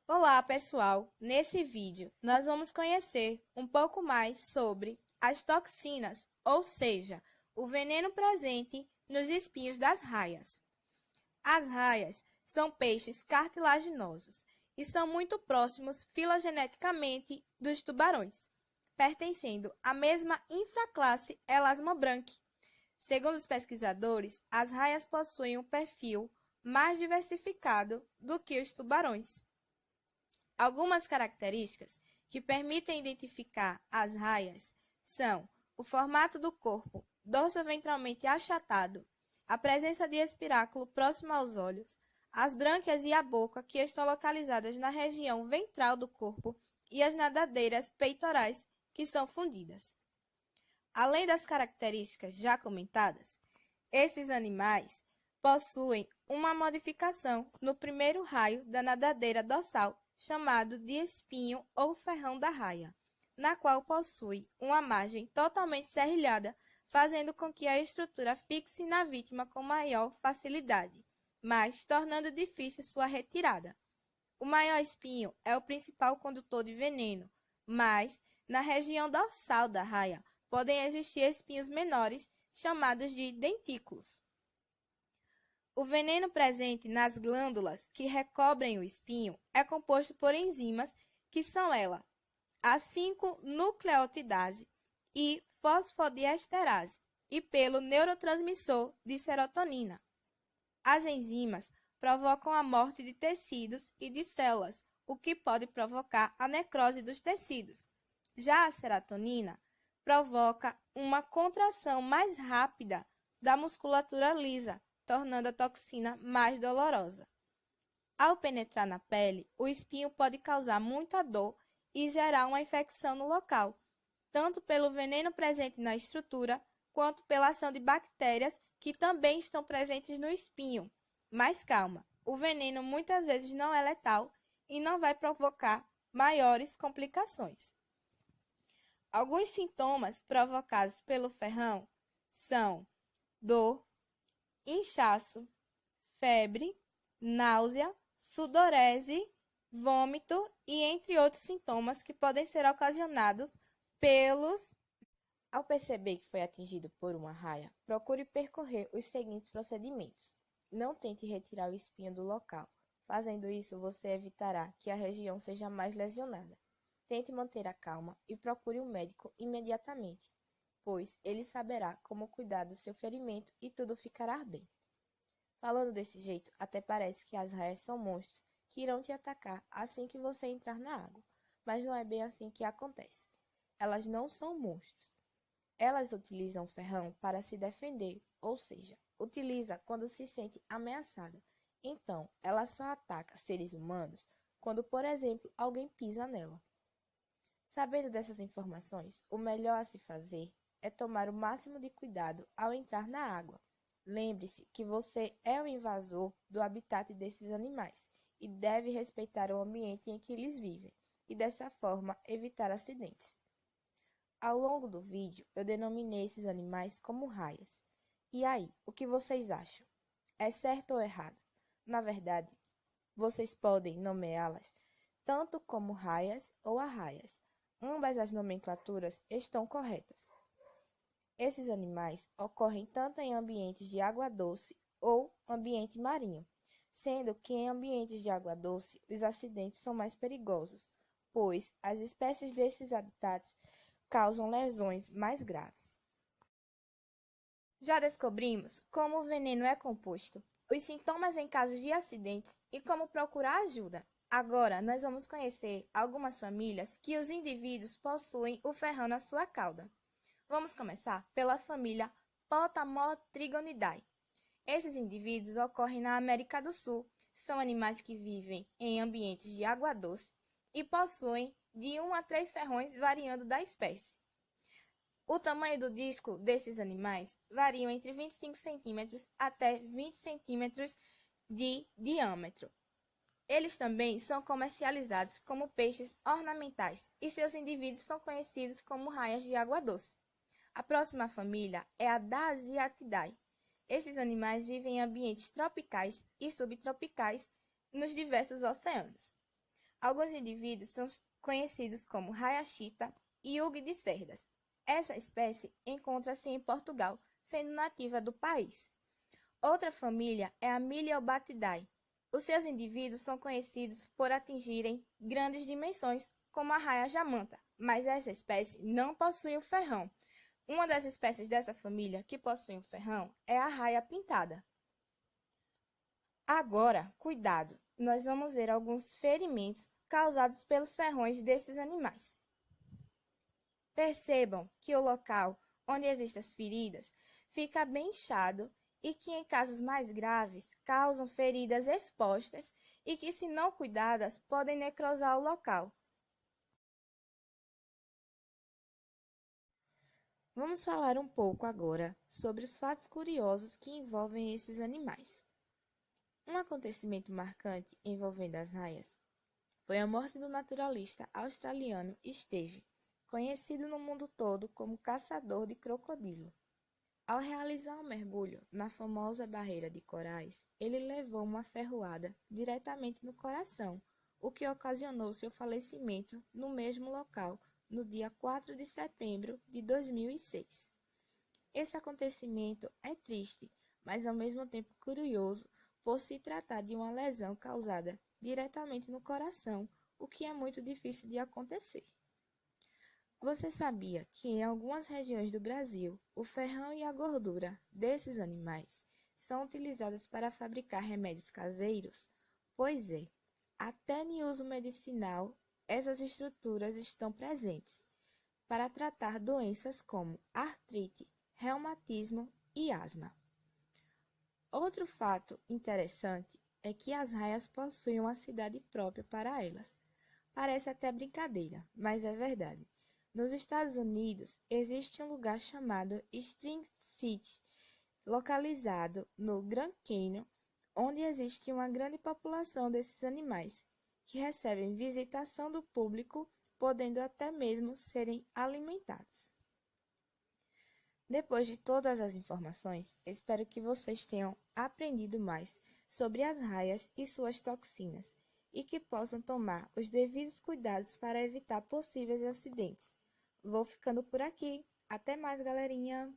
Olá, pessoal! Nesse vídeo, nós vamos conhecer um pouco mais sobre as toxinas, ou seja, o veneno presente nos espinhos das raias. As raias são peixes cartilaginosos e são muito próximos filogeneticamente dos tubarões, pertencendo à mesma infraclasse Elasmobranch. Segundo os pesquisadores, as raias possuem um perfil mais diversificado do que os tubarões. Algumas características que permitem identificar as raias são o formato do corpo dorsoventralmente achatado, a presença de espiráculo próximo aos olhos, as brânquias e a boca que estão localizadas na região ventral do corpo e as nadadeiras peitorais que são fundidas. Além das características já comentadas, esses animais possuem uma modificação no primeiro raio da nadadeira dorsal, chamado de espinho ou ferrão da raia, na qual possui uma margem totalmente serrilhada, fazendo com que a estrutura fixe na vítima com maior facilidade, mas tornando difícil sua retirada. O maior espinho é o principal condutor de veneno, mas na região dorsal da raia podem existir espinhos menores, chamados de dentículos. O veneno presente nas glândulas que recobrem o espinho é composto por enzimas que são elas, a 5-nucleotidase e fosfodiesterase, e pelo neurotransmissor de serotonina. As enzimas provocam a morte de tecidos e de células, o que pode provocar a necrose dos tecidos. Já a serotonina provoca uma contração mais rápida da musculatura lisa, tornando a toxina mais dolorosa. Ao penetrar na pele, o espinho pode causar muita dor e gerar uma infecção no local, tanto pelo veneno presente na estrutura, quanto pela ação de bactérias que também estão presentes no espinho. Mas calma, o veneno muitas vezes não é letal e não vai provocar maiores complicações. Alguns sintomas provocados pelo ferrão são dor, inchaço, febre, náusea, sudorese, vômito e entre outros sintomas que podem ser ocasionados pelos... Ao perceber que foi atingido por uma raia, procure percorrer os seguintes procedimentos. Não tente retirar o espinho do local. Fazendo isso, você evitará que a região seja mais lesionada. Tente manter a calma e procure um médico imediatamente, pois ele saberá como cuidar do seu ferimento e tudo ficará bem. Falando desse jeito, até parece que as raias são monstros que irão te atacar assim que você entrar na água, mas não é bem assim que acontece. Elas não são monstros. Elas utilizam o ferrão para se defender, ou seja, utiliza quando se sente ameaçada. Então, ela só ataca seres humanos quando, por exemplo, alguém pisa nela. Sabendo dessas informações, o melhor a se fazer é tomar o máximo de cuidado ao entrar na água. Lembre-se que você é o invasor do habitat desses animais e deve respeitar o ambiente em que eles vivem e, dessa forma, evitar acidentes. Ao longo do vídeo, eu denominei esses animais como raias. E aí, o que vocês acham? É certo ou errado? Na verdade, vocês podem nomeá-las tanto como raias ou arraias. Ambas as nomenclaturas estão corretas. Esses animais ocorrem tanto em ambientes de água doce ou ambiente marinho, sendo que em ambientes de água doce os acidentes são mais perigosos, pois as espécies desses habitats causam lesões mais graves. Já descobrimos como o veneno é composto, os sintomas em casos de acidentes e como procurar ajuda. Agora, nós vamos conhecer algumas famílias que os indivíduos possuem o ferrão na sua cauda. Vamos começar pela família Potamotrigonidae. Esses indivíduos ocorrem na América do Sul, são animais que vivem em ambientes de água doce e possuem de 1 a 3 ferrões, variando da espécie. O tamanho do disco desses animais varia entre 25 cm até 20 cm de diâmetro. Eles também são comercializados como peixes ornamentais e seus indivíduos são conhecidos como raias de água doce. A próxima família é a Dasyatidae. Esses animais vivem em ambientes tropicais e subtropicais nos diversos oceanos. Alguns indivíduos são conhecidos como raia-chita e ugue de cerdas. Essa espécie encontra-se em Portugal, sendo nativa do país. Outra família é a Miliobatidae. Os seus indivíduos são conhecidos por atingirem grandes dimensões, como a raia jamanta, mas essa espécie não possui o ferrão. Uma das espécies dessa família que possui o ferrão é a raia pintada. Agora, cuidado! Nós vamos ver alguns ferimentos causados pelos ferrões desses animais. Percebam que o local onde existem as feridas fica bem inchado e que em casos mais graves causam feridas expostas e que, se não cuidadas, podem necrosar o local. Vamos falar um pouco agora sobre os fatos curiosos que envolvem esses animais. Um acontecimento marcante envolvendo as raias foi a morte do naturalista australiano Steve, conhecido no mundo todo como caçador de crocodilo. Ao realizar um mergulho na famosa barreira de corais, ele levou uma ferroada diretamente no coração, o que ocasionou seu falecimento no mesmo local no dia 4 de setembro de 2006. Esse acontecimento é triste, mas ao mesmo tempo curioso, por se tratar de uma lesão causada diretamente no coração, o que é muito difícil de acontecer. Você sabia que em algumas regiões do Brasil, o ferrão e a gordura desses animais são utilizadas para fabricar remédios caseiros? Pois é, até em uso medicinal, essas estruturas estão presentes para tratar doenças como artrite, reumatismo e asma. Outro fato interessante é que as raias possuem uma cidade própria para elas. Parece até brincadeira, mas é verdade. Nos Estados Unidos, existe um lugar chamado Spring City, localizado no Grand Canyon, onde existe uma grande população desses animais, que recebem visitação do público, podendo até mesmo serem alimentados. Depois de todas as informações, espero que vocês tenham aprendido mais sobre as raias e suas toxinas e que possam tomar os devidos cuidados para evitar possíveis acidentes. Vou ficando por aqui. Até mais, galerinha!